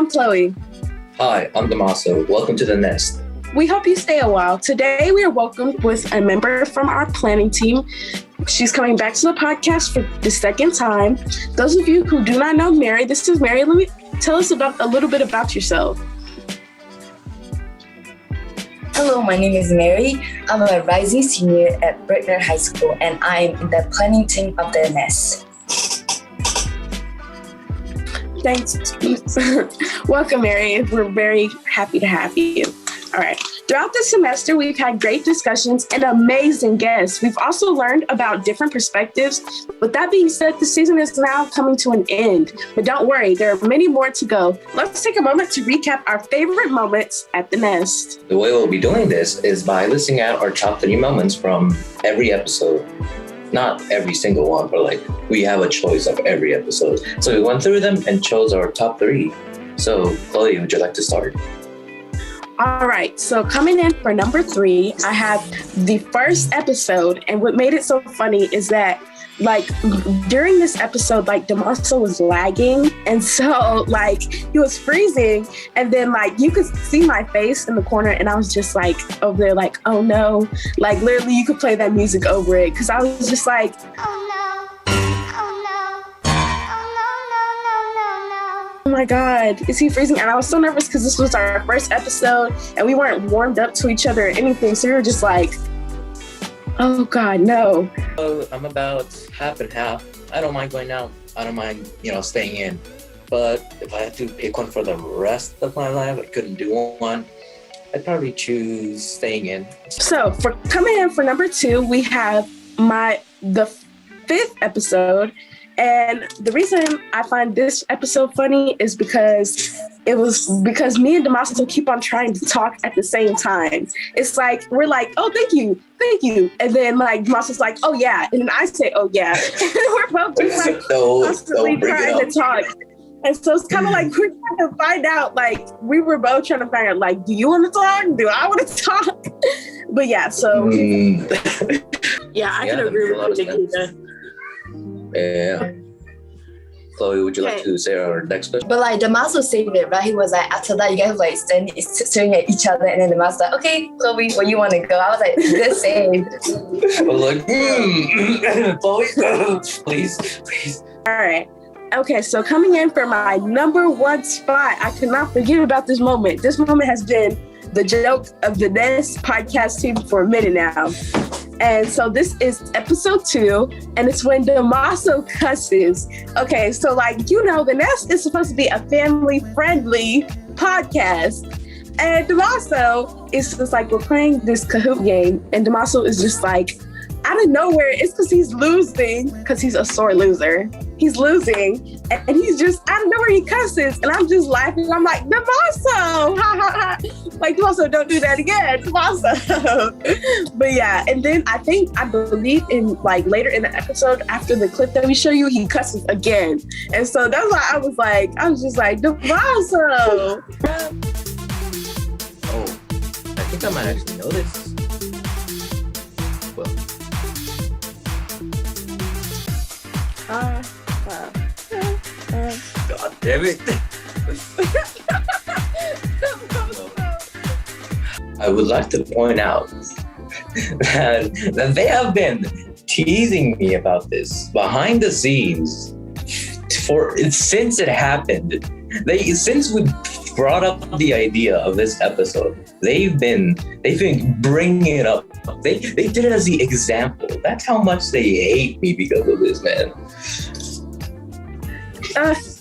I'm Chloe. Hi, I'm Damaso. Welcome to the Nest. We hope you stay a while. Today we are welcomed with a member from our planning team. She's coming back to the podcast for the second time. Those of you who do not know Mary, this is Mary. Let me tell us a little bit about yourself. Hello, my name is Mary. I'm a rising senior at Brickner High School, and I'm in the planning team of the Nest. Thanks. Welcome, Mary. We're very happy to have you. All right. Throughout the semester, we've had great discussions and amazing guests. We've also learned about different perspectives. With that being said, the season is now coming to an end. But don't worry, there are many more to go. Let's take a moment to recap our favorite moments at the Nest. The way we'll be doing this is by listing out our top 3 moments from every episode. Not every single one, but we have a choice of every episode. So we went through them and chose our top 3. So Chloe, would you like to start? All right, so coming in for number 3, I have the first episode. And what made it so funny is that during this episode, Damaso was lagging. And so he was freezing. And then you could see my face in the corner. And I was just over there oh no. Literally you could play that music over it. Cause I was just oh my God, is he freezing? And I was so nervous because this was our first episode and we weren't warmed up to each other or anything. So we were just oh God, no. I'm about half and half. I don't mind going out. I don't mind, staying in. But if I had to pick one for the rest of my life, I couldn't do one. I'd probably choose staying in. So for coming in for number 2, we have the 5th episode. And the reason I find this episode funny is because me and Damaso keep on trying to talk at the same time. It's we're oh, thank you. And then Damaso's oh yeah. And then I say, oh yeah. We're both just constantly trying to talk. And so it's kind of we're trying to find out, we were both trying to find out, do you want to talk? Do I want to talk? But yeah, so. Yeah, I can agree with you. Yeah. Chloe, would you like to say our next question? But Damaso saved it, right? He was after that, you guys were staring at each other, and then Damaso okay, Chloe, where you want to go? I was good save. I was Chloe, please. All right. Okay, so coming in for my number 1 spot, I cannot forget about this moment. This moment has been the joke of the Nest podcast team for a minute now. And so this is episode 2, and it's when Damaso cusses. Okay, so the Nest is supposed to be a family-friendly podcast. And Damaso is just we're playing this Kahoot game, and Damaso is just out of nowhere, it's because he's losing, because he's a sore loser. He's losing, and he's just out of nowhere, he cusses, and I'm just laughing. I'm Damaso, ha ha ha. Damaso, don't do that again, Damaso. But yeah, and then I believe in later in the episode, after the clip that we show you, he cusses again. And so that's why I was just Damaso. Oh, I think I might actually know this. Well. God damn it. I would like to point out that they have been teasing me about this behind the scenes since it happened. Since we brought up the idea of this episode, they've been bringing it up. They did it as the example. That's how much they hate me because of this, man.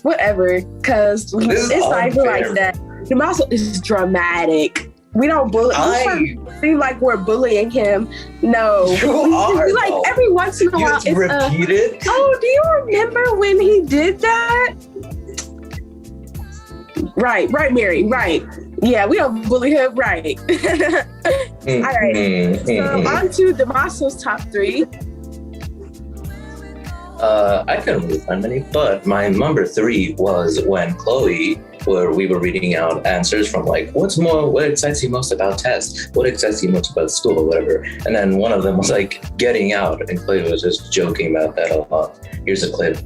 Whatever, because it's not even like that. Damaso is dramatic. We don't bully. We seem like we're bullying him. No, every once in a while. It's repeated. Oh, do you remember when he did that? Right, Mary. Right. Yeah, we don't bully him. Right. All right. So on to Damaso's top 3. I couldn't really find many, but my number 3 was when Chloe, where we were reading out answers from what excites you most about tests? What excites you most about school or whatever? And then one of them was getting out, and Chloe was just joking about that a lot. Here's a clip.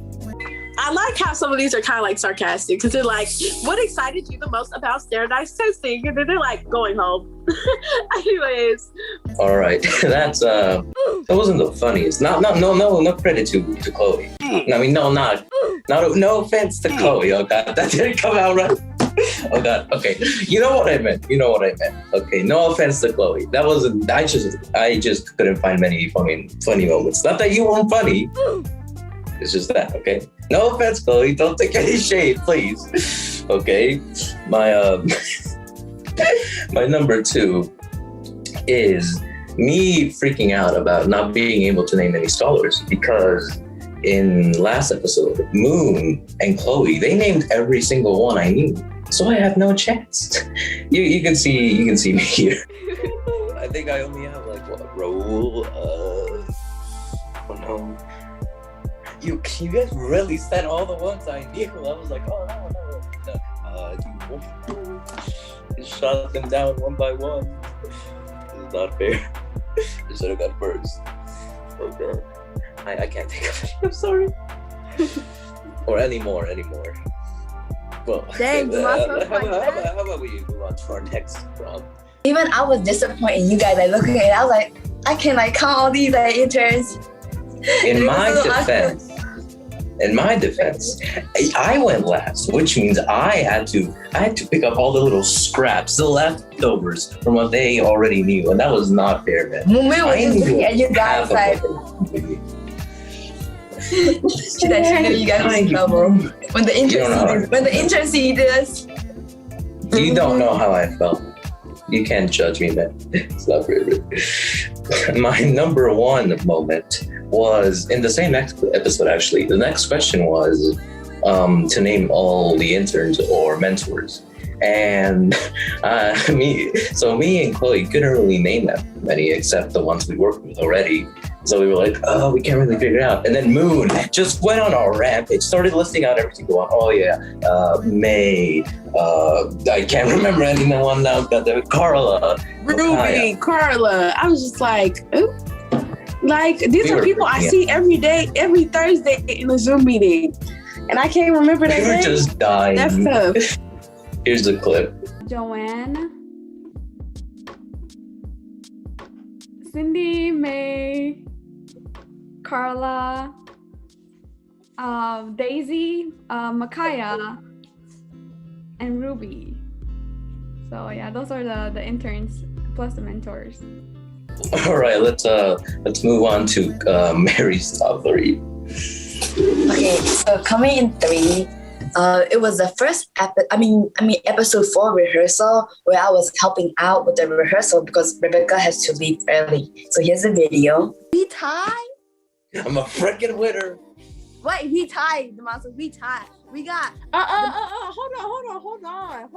I like how some of these are kind of like sarcastic because they're like, what excited you the most about standardized testing? And then they're like, going home. Anyways. All right. That wasn't the funniest. No credit to Chloe. I mean, no offense to Chloe. Oh God, that didn't come out right. Oh God. Okay. You know what I meant. Okay. No offense to Chloe. That wasn't. I just couldn't find many funny moments. Not that you weren't funny. It's just that. Okay. No offense, Chloe. Don't take any shade, please. Okay. My my number 2 is me freaking out about not being able to name any scholars because in last episode, Moon and Chloe, they named every single one I knew. So I have no chance. You can see me here. I think I only have like Raul. Oh no. You guys really said all the ones I knew. I was like, oh no. You shot them down one by one. This is not fair. You should have got first. Okay. I can't think of it. I'm sorry. Or anymore. Well, Dang, how about we move on to our next prompt? Even I was disappointed in you guys. Like looking at it, I was like, I can like count all these like interns. In my defense, I went last, which means I had to pick up all the little scraps, the leftovers from what they already knew, and that was not fair, man. When we were just looking at you guys, like, should I trigger you guys in trouble? When the interns see this, you don't know how I felt. You can't judge me, man. It's not fair. My number 1 moment was in the same episode, actually. The next question was to name all the interns or mentors. And me and Chloe couldn't really name that many except the ones we worked with already. So we were like, oh, we can't really figure it out. And then Moon just went on a rampage, started listing out every single one. Oh yeah, May, I can't remember anyone now. Carla, Ruby, Carla. I was just like, ooh. Like, these are people I see every day, every Thursday in a Zoom meeting. And I can't remember their name. We were just dying. That's tough. Here's the clip. Joanne, Cindy, May, Carla, Daisy, Micaiah, and Ruby. So yeah, those are the interns plus the mentors. All right, let's move on to Mary's top 3. okay, so coming in 3, it was the first episode 4 rehearsal where I was helping out with the rehearsal because Rebecca has to leave early. So here's the video. We tied? I'm a freaking winner. Wait, we tied, Damaso. We tied. We got. Hold on.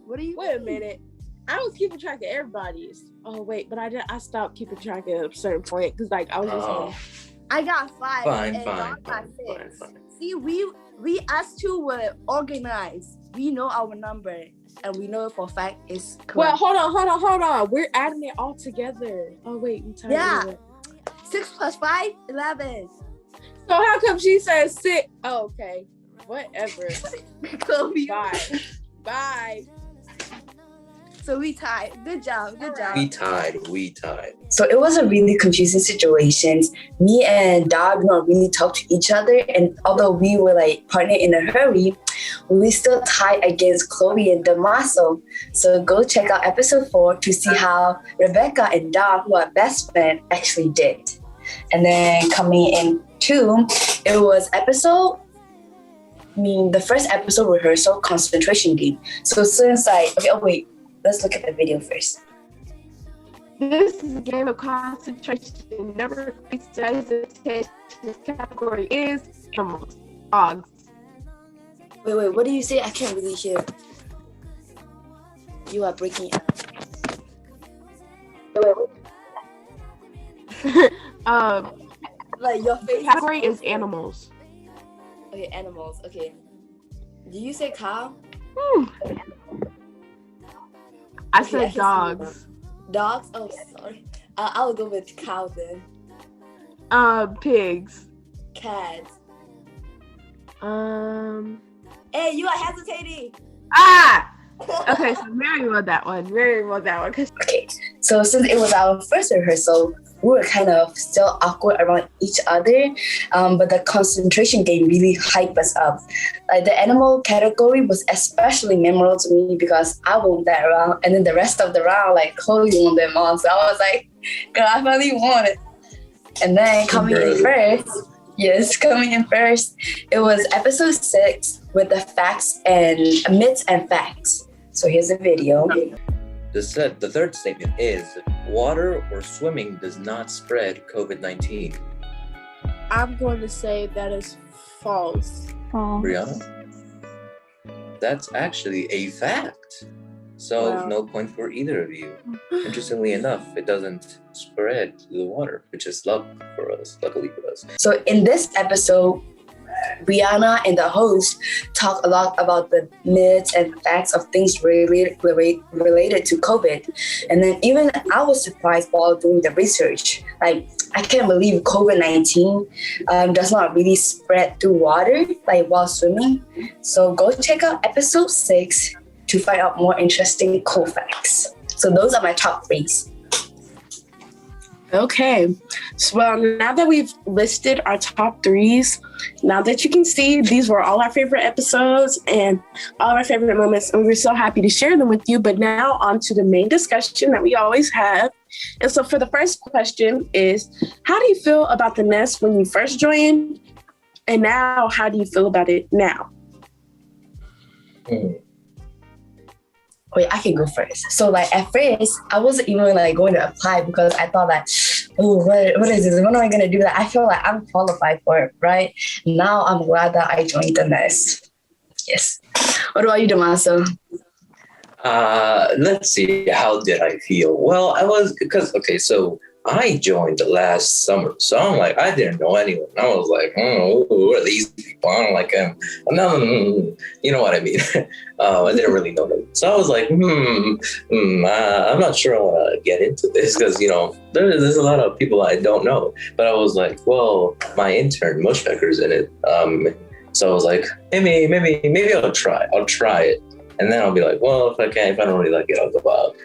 What are you? Wait a minute. I was keeping track of everybody's. Oh wait, but I stopped keeping track at a certain point because like I was just. I got 5. Fine. Got 6. See, we us two were organized. We know our number, and we know for a fact it's correct. Well, hold on. We're adding it all together. Oh wait, we tied. Yeah. 6 plus 5, 11. So how come she says 6? Oh, okay. Whatever. Bye. So we tied. Good job. We tied. So it was a really confusing situation. Me and Dog not really talked to each other, and although we were like partnered in a hurry, we still tied against Chloe and Damaso. So go check out episode 4 to see how Rebecca and Dog, who are best friends, actually did. And then coming in 2, it was the first episode rehearsal concentration game. So since let's look at the video first. This is a game of concentration. Never says the category is animals, dogs. Wait, what do you say? I can't really hear. You are breaking up. Like your face. Category is animals. Okay, animals. Okay. Did you say cow? I said dogs. Dogs? Oh, sorry. I'll go with cow then. Pigs. Cats. Hey, you are hesitating. Okay, so Mary wrote that one. Okay, so since it was our first rehearsal, we were kind of still awkward around each other, but the concentration game really hyped us up. Like the animal category was especially memorable to me because I won that round, and then the rest of the round, like Chloe won them all. So I was like, girl, I finally won it. And then coming in first, it was episode 6 with the facts and myths and facts. So here's a video. The third statement is water or swimming does not spread COVID-19. I'm going to say that is false. Brianna? That's actually a fact. So Wow. no point for either of you. Interestingly enough, it doesn't spread to the water, which is luckily for us. So in this episode, Brianna and the host talk a lot about the myths and facts of things related to COVID. And then even I was surprised while doing the research. Like, I can't believe COVID-19 does not really spread through water, like while swimming. So go check out episode 6 to find out more interesting cool facts. So those are my top 3. Okay, so well, now that we've listed our top 3s, now that you can see, these were all our favorite episodes and all of our favorite moments, and we were so happy to share them with you. But now on to the main discussion that we always have. And so for the first question is, how do you feel about the Nest when you first joined? And now, how do you feel about it now? Wait, I can go first. So like at first, I wasn't even like going to apply because I thought like, oh, what is this? When am I gonna do that? I feel like I'm qualified for it, right? Now I'm glad that I joined the Nest. Yes. What about you, Damaso? Let's see. How did I feel? Well, so I joined last summer, so I'm like, I didn't know anyone. I was like, who are these people? I don't like them. No, you know what I mean. I didn't really know them, so I was like, I'm not sure I want to get into this because there's a lot of people I don't know. But I was like, well, my intern Mushfequr's in it, so I was like, maybe I'll try it, and then I'll be like, well, if I don't really like it, I'll go out.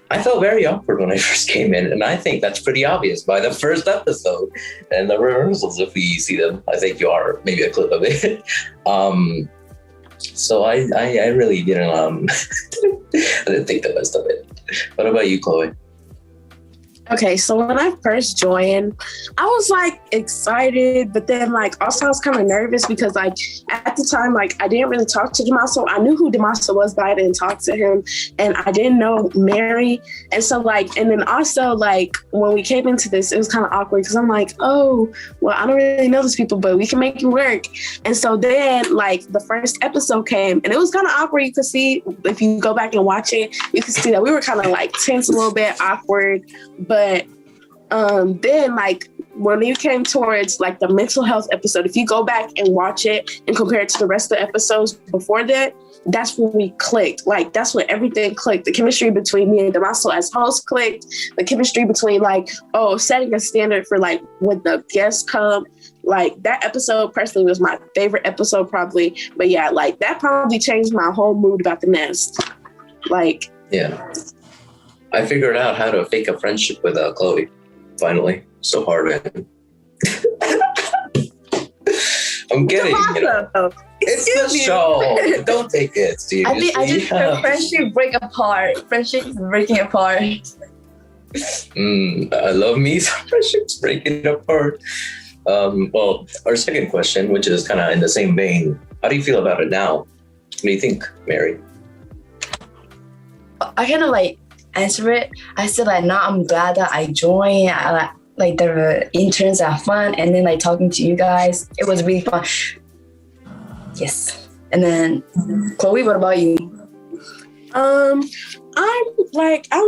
I felt very awkward when I first came in, and I think that's pretty obvious by the first episode and the rehearsals. If we see them, I think you are maybe a clip of it. So I really didn't I didn't think the best of it. What about you, Chloe? Okay, so when I first joined, I was like excited, but then like also I was kind of nervous because like at the time, like I didn't really talk to Damaso. I knew who Damaso was, but I didn't talk to him, and I didn't know Mary. And so like, and then also like when we came into this, it was kind of awkward because I'm like, oh, well, I don't really know these people, but we can make it work. And so then like the first episode came, and it was kind of awkward. You could see, if you go back and watch it, you can see that we were kind of like tense a little bit, awkward. But then like when we came towards like the mental health episode, if you go back and watch it and compare it to the rest of the episodes before that, that's when we clicked. Like that's when everything clicked. The chemistry between me and Damaso as host clicked. The chemistry between like, setting a standard for like when the guests come. Like that episode personally was my favorite episode probably. But yeah, like that probably changed my whole mood about the Nest. Like, yeah. I figured out how to fake a friendship with Chloe. Finally. So hard, man. I'm kidding. It's a show. Don't take it seriously. I think friendship Friendship is breaking apart. I love me some friendships breaking apart. Well, our second question, which is kind of in the same vein, how do you feel about it now? What do you think, Mary? I kind of like answer it. I said like, now I'm glad that I joined. I like the interns are fun, and then like talking to you guys, it was really fun. Yes. And then Chloe, what about you? I'm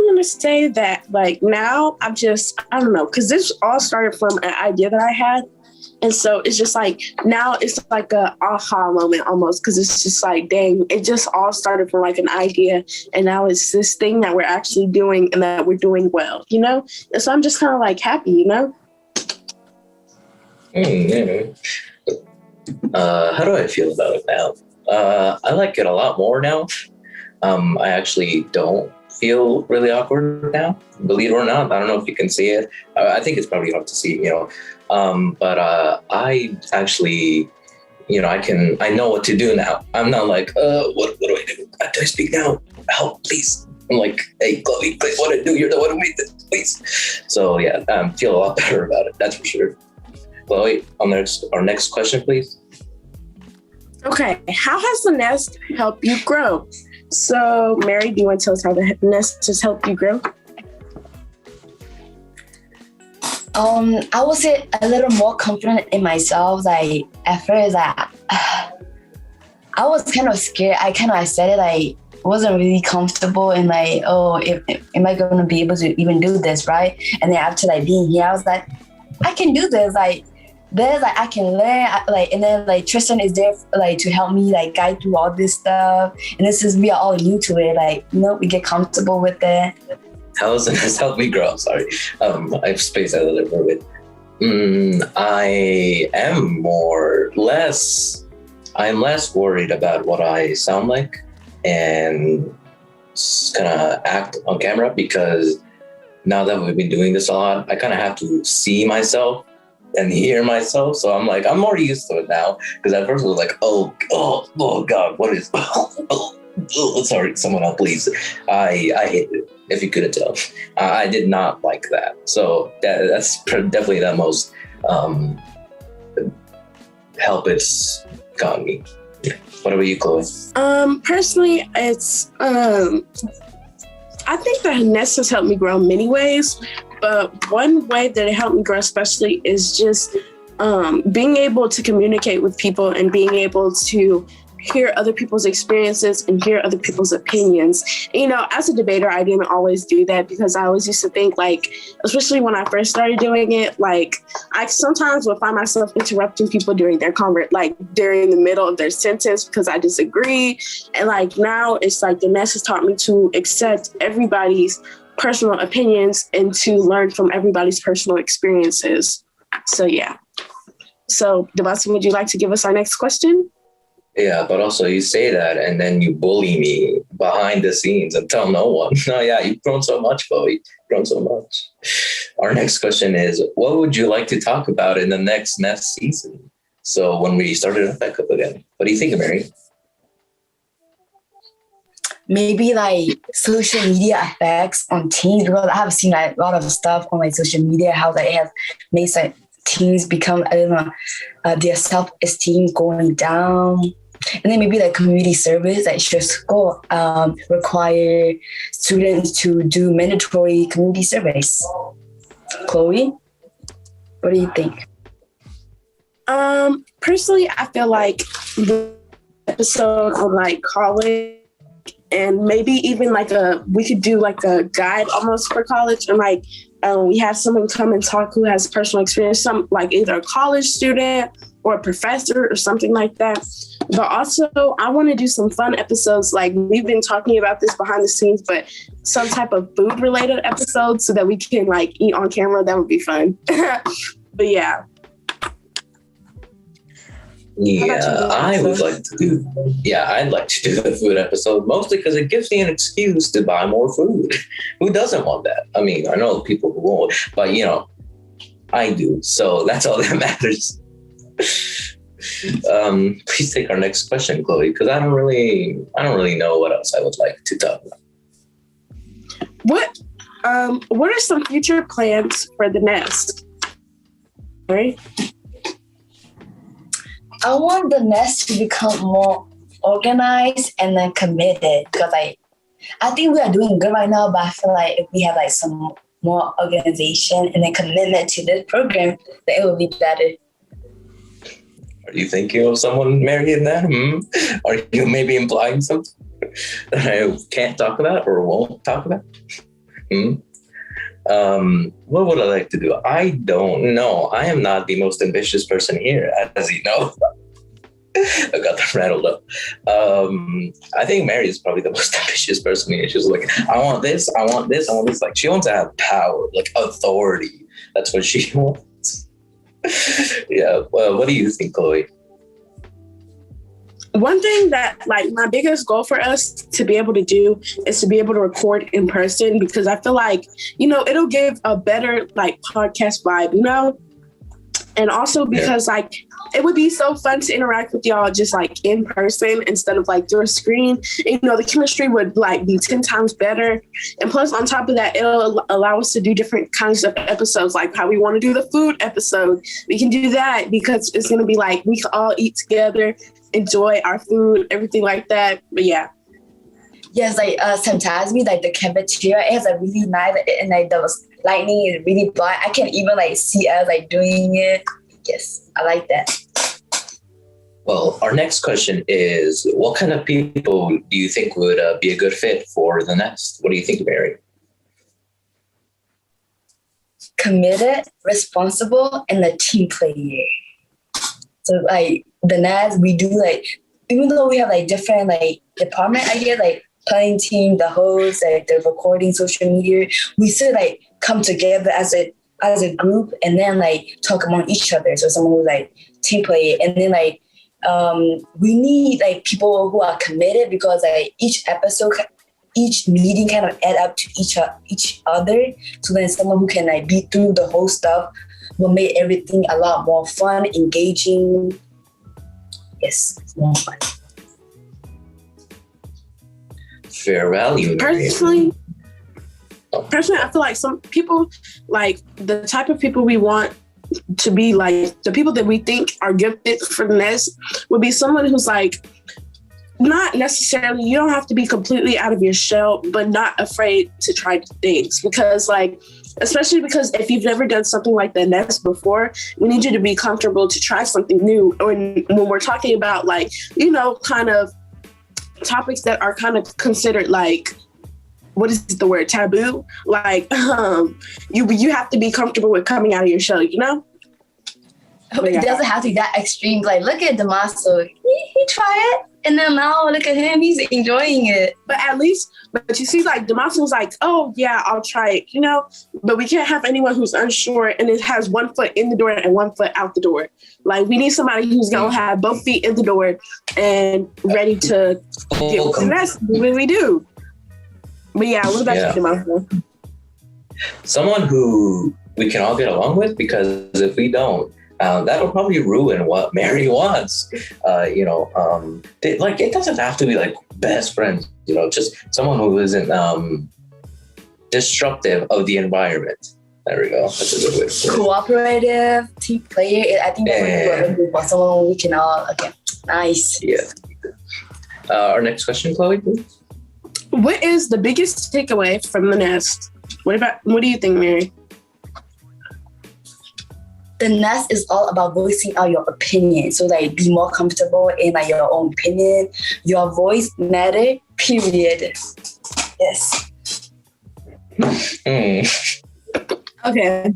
want to say that like now I don't know, because this all started from an idea that I had. And so it's just like, now it's like a aha moment almost, because it's just like, dang, it just all started from like an idea. And now it's this thing that we're actually doing and that we're doing well, And so I'm just kind of like happy, Yeah. How do I feel about it now? I like it a lot more now. I actually don't feel really awkward now, believe it or not. I don't know if you can see it. I think it's probably hard to see, but I actually, I know what to do now. I'm not like, what do I do? Do I speak now? Help, please. I'm like, hey, Chloe, please, what do I do? You're the one who made this, please. So yeah, feel a lot better about it. That's for sure. Chloe, our next question, please. Okay, how has the nest helped you grow? So, Mary, do you want to tell us how the nest has helped you grow? I would say a little more confident in myself. Like at first, I was kind of scared. I said it, I wasn't really comfortable and like, am I going to be able to even do this, right? And then after like being here, I was like, I can do this. Like there's like I can learn. And then like Tristan is there like to help me like guide through all this stuff. And this is we are all new to it. Like we get comfortable with it. How has it helped me grow? Sorry, I've spaced out a little bit. I'm less worried about what I sound like and kind of act on camera, because now that we've been doing this a lot, I kind of have to see myself and hear myself. So I'm more used to it now, because at first I was like, oh God, what is, sorry, someone else, please. I hate it, if you couldn't tell. I did not like that. So that's definitely the most help it's gotten me. Yeah. What about you, Chloe? Personally, it's I think the nest has helped me grow in many ways, but one way that it helped me grow especially is just being able to communicate with people and being able to hear other people's experiences and hear other people's opinions. As a debater, I didn't always do that, because I always used to think, like, especially when I first started doing it, like I sometimes would find myself interrupting people during their during the middle of their sentence because I disagree. And like now it's like the nest has taught me to accept everybody's personal opinions and to learn from everybody's personal experiences. So yeah. So Damaso, would you like to give us our next question? Yeah, but also you say that and then you bully me behind the scenes and tell no one. No, yeah, you've grown so much, Chloe. You've grown so much. Our next question is, what would you like to talk about in the next season? So when we started it back up again. What do you think, Mary? Maybe like social media effects on teens, because I have seen like a lot of stuff on like social media, how that it has made like teens become, their self-esteem going down. And then maybe like community service that should school require students to do mandatory community service. Chloe, what do you think? Personally, I feel like the episode on like college, and maybe even like we could do like a guide almost for college, and like we have someone come and talk who has personal experience, some like either a college student or a professor or something like that. But also I want to do some fun episodes. Like we've been talking about this behind the scenes, but some type of food related episodes so that we can like eat on camera. That would be fun. But yeah. Yeah, I'd like to do the food episode, mostly because it gives me an excuse to buy more food. Who doesn't want that? I mean, I know people who won't, but I do. So that's all that matters. Please take our next question, Chloe, because I don't really know what else I would like to talk about. What are some future plans for the nest? Right? I want the nest to become more organized and then committed, because I think we are doing good right now, but I feel like if we have like some more organization and then commitment to this program, then it will be better. Are you thinking of someone marrying that? Are you maybe implying something that I can't talk about or won't talk about? What would I like to do? I don't know. I am not the most ambitious person here, as you know. I got that rattled up. I think Mary is probably the most ambitious person here. She's like, I want this, I want this, I want this. Like, she wants to have power, like authority. That's what she wants. Yeah. Well, what do you think, Chloe? One thing that like my biggest goal for us to be able to do is to be able to record in person, because I feel like, it'll give a better like podcast vibe, and also because like it would be so fun to interact with y'all just like in person instead of like through a screen. And, the chemistry would like be 10 times better. And plus on top of that, it'll allow us to do different kinds of episodes, like how we want to do the food episode. We can do that because it's going to be like we can all eat together, enjoy our food, everything like that. But yeah. Yes, like sometimes we like the cafeteria, it has a really nice, and like the lightning is really bright. I can even like see us like doing it. Yes, I like that. Well, our next question is, what kind of people do you think would be a good fit for the Nest? What do you think, Mary? Committed, responsible, and a team player. So like the Nest, we do like, even though we have like different like department, I guess, like planning team, the host, like the recording, social media, we still like come together as a group and then like talk among each other. So someone who's like team player, and then like we need like people who are committed, because like each episode, each meeting kind of add up to each other. So then someone who can like be through the whole stuff will make everything a lot more fun, engaging. Yes, more fun. Fair value, Mary. Personally, I feel like some people, like the type of people we want to be like the people that we think are good fit for the Nest would be someone who's like not necessarily, you don't have to be completely out of your shell, but not afraid to try things. Because like, especially because if you've never done something like the Nest before, we need you to be comfortable to try something new. Or when we're talking about like, kind of topics that are kind of considered like, what is the word, taboo? Like, you have to be comfortable with coming out of your shell, It doesn't have to be that extreme. Like, look at Damaso. He tried it, and then now look at him. He's enjoying it. But you see, like, Damaso's like, oh, yeah, I'll try it, But we can't have anyone who's unsure and it has 1 foot in the door and 1 foot out the door. Like, we need somebody who's going to have both feet in the door and ready to get with the Nest when we do. But yeah, what about you, Damaso? Someone who we can all get along with, because if we don't, that'll probably ruin what Mary wants. It doesn't have to be like best friends, just someone who isn't disruptive of the environment. There we go. That's a good way. Cooperative, team player. I think that's what we're looking for. Someone we can all, okay, nice. Yeah. Our next question, Chloe, please. What is the biggest takeaway from the Nest? What do you think, Mary? The Nest is all about voicing out your opinion. So like be more comfortable in like your own opinion. Your voice matter, period. Yes. Okay.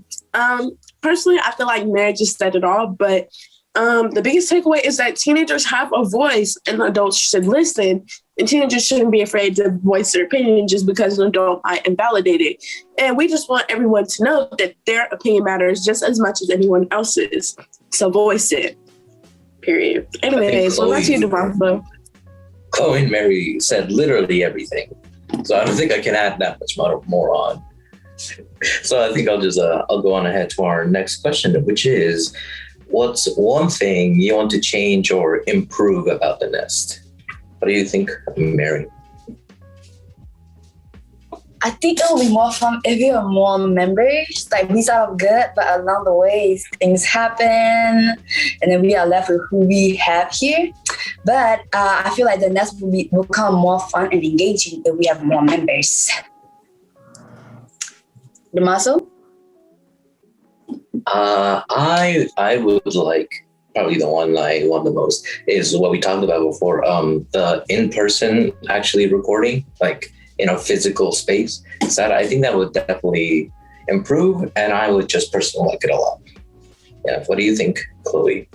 Personally, I feel like Mary just said it all, but the biggest takeaway is that teenagers have a voice and adults should listen. And teenagers shouldn't be afraid to voice their opinion just because an adult might invalidate it. And we just want everyone to know that their opinion matters just as much as anyone else's. So voice it. Period. Anyways, what about you, Damaso? Chloe and Mary said literally everything. So I don't think I can add that much more on. So I think I'll go on ahead to our next question, which is, what's one thing you want to change or improve about the Nest? What do you think, Mary? I think it will be more fun if you have more members. Like, we start off good, but along the way, things happen, and then we are left with who we have here. But I feel like the Nest will become more fun and engaging if we have more members. Damaso? I would like, probably the one I want the most is what we talked about before, the in-person actually recording, like in a physical space. So I think that would definitely improve, and I would just personally like it a lot. Yeah, what do you think, Chloe?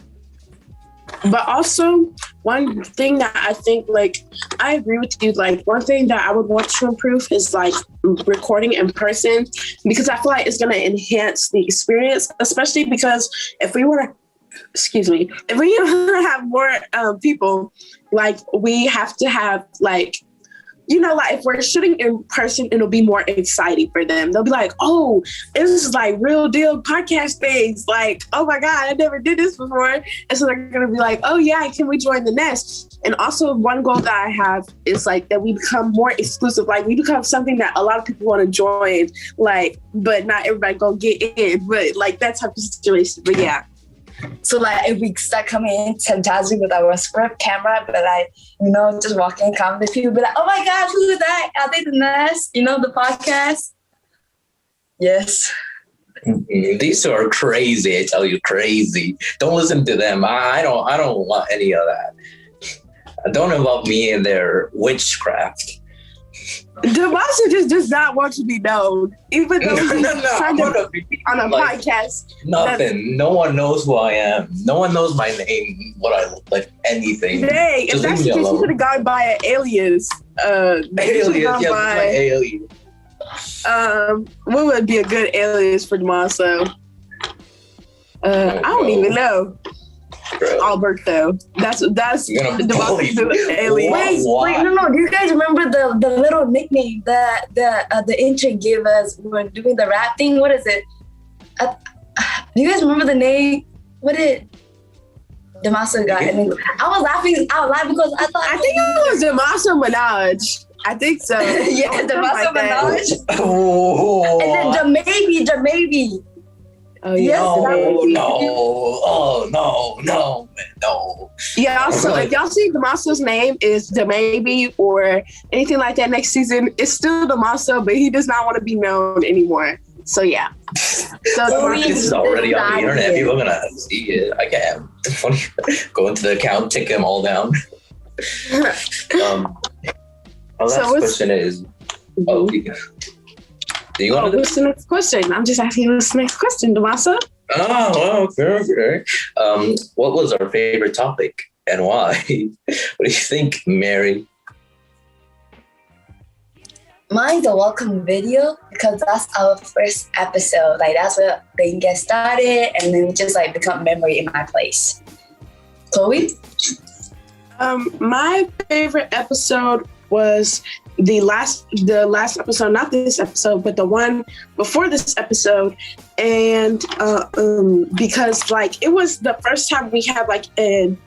But also, one thing that I think, like, I agree with you. Like, one thing that I would want to improve is, like, recording in person, because I feel like it's going to enhance the experience, especially because if we were to excuse me, if we have more people, like we have to have like, you know, like if we're shooting in person, it'll be more exciting for them. They'll be like, oh, this is like real deal podcast things. Like, oh my God, I never did this before. And so they're going to be like, oh yeah, can we join the nest? And also one goal that I have is like that we become more exclusive. Like we become something that a lot of people want to join, like, but not everybody gonna get in, but like that type of situation. But yeah. So like if we start coming in sometimes with our script camera, but like, you know, just walk in, comment, people be like, oh my God, who is that? Are they the nest? You know, the podcast? Yes. These two are crazy. I tell you, crazy. Don't listen to them. I don't want any of that. Don't involve me in their witchcraft. Damaso just does not want to be known, even though he's trying to be on a podcast. Nothing. No one knows who I am. No one knows my name, what I look like, anything. Dang, if that's the case, you could have gone by an alias. Alias, yeah, my alias. What would be a good alias for Damaso? I don't even know. Bro. Alberto. That's Damaso's alias. Wait, no. Do you guys remember the little nickname that the intern gave us when doing the rap thing? What is it? Do you guys remember the name? What did Damaso got? I was laughing out loud because I think it was Damaso Muniz. I think so. Yeah, Damaso Muniz. Oh. And then Jamaby. Oh yeah. No. Yeah, so if y'all see Damaso's name is Damaby or anything like that next season, it's still Damaso, but he does not want to be known anymore. So yeah. So this is already on the internet. People are gonna see it. I can't. Go into the account, take them all down. Our last question is. Do you want to what's the next question? I'm just asking you what's the next question, Damaso. Oh, okay. What was our favorite topic and why? What do you think, Mary? Mine's a welcome video because that's our first episode. Like that's where they get started and then just like become memory in my place. Chloe? My favorite episode was the last episode, not this episode, but the one before this episode. And because like it was the first time we had like an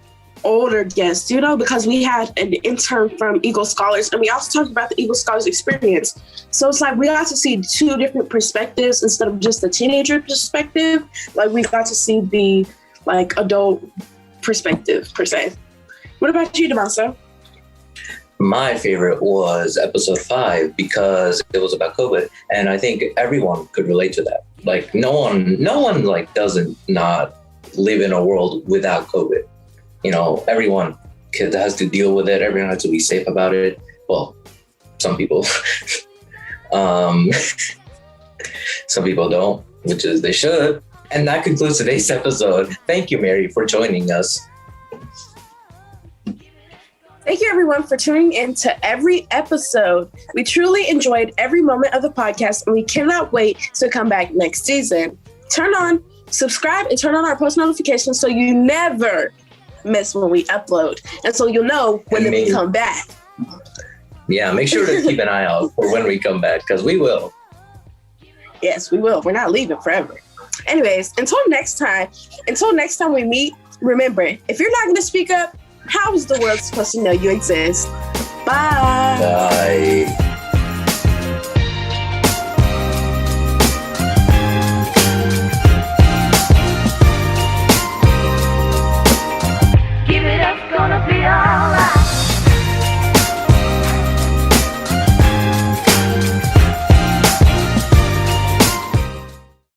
older guest, you know, because we had an intern from Eagle Scholars and we also talked about the Eagle Scholars experience. So it's like we got to see two different perspectives instead of just the teenager perspective. Like we got to see the like adult perspective per se. What about you, Damaso? My favorite was episode 5 because it was about COVID, and I think everyone could relate to that. Like no one like doesn't not live in a world without COVID. You know, everyone has to deal with it. Everyone has to be safe about it. Well, some people, some people don't, which is they should. And that concludes today's episode. Thank you, Mary, for joining us. Thank you, everyone, for tuning in to every episode. We truly enjoyed every moment of the podcast, and we cannot wait to come back next season. Subscribe, and turn on our post notifications so you never miss when we upload, and so you'll know when we come back. Yeah, make sure to keep an eye out for when we come back, because we will. Yes, we will. We're not leaving forever. Anyways, until next time we meet, remember, if you're not going to speak up, how is the world supposed to know you exist? Bye. Bye.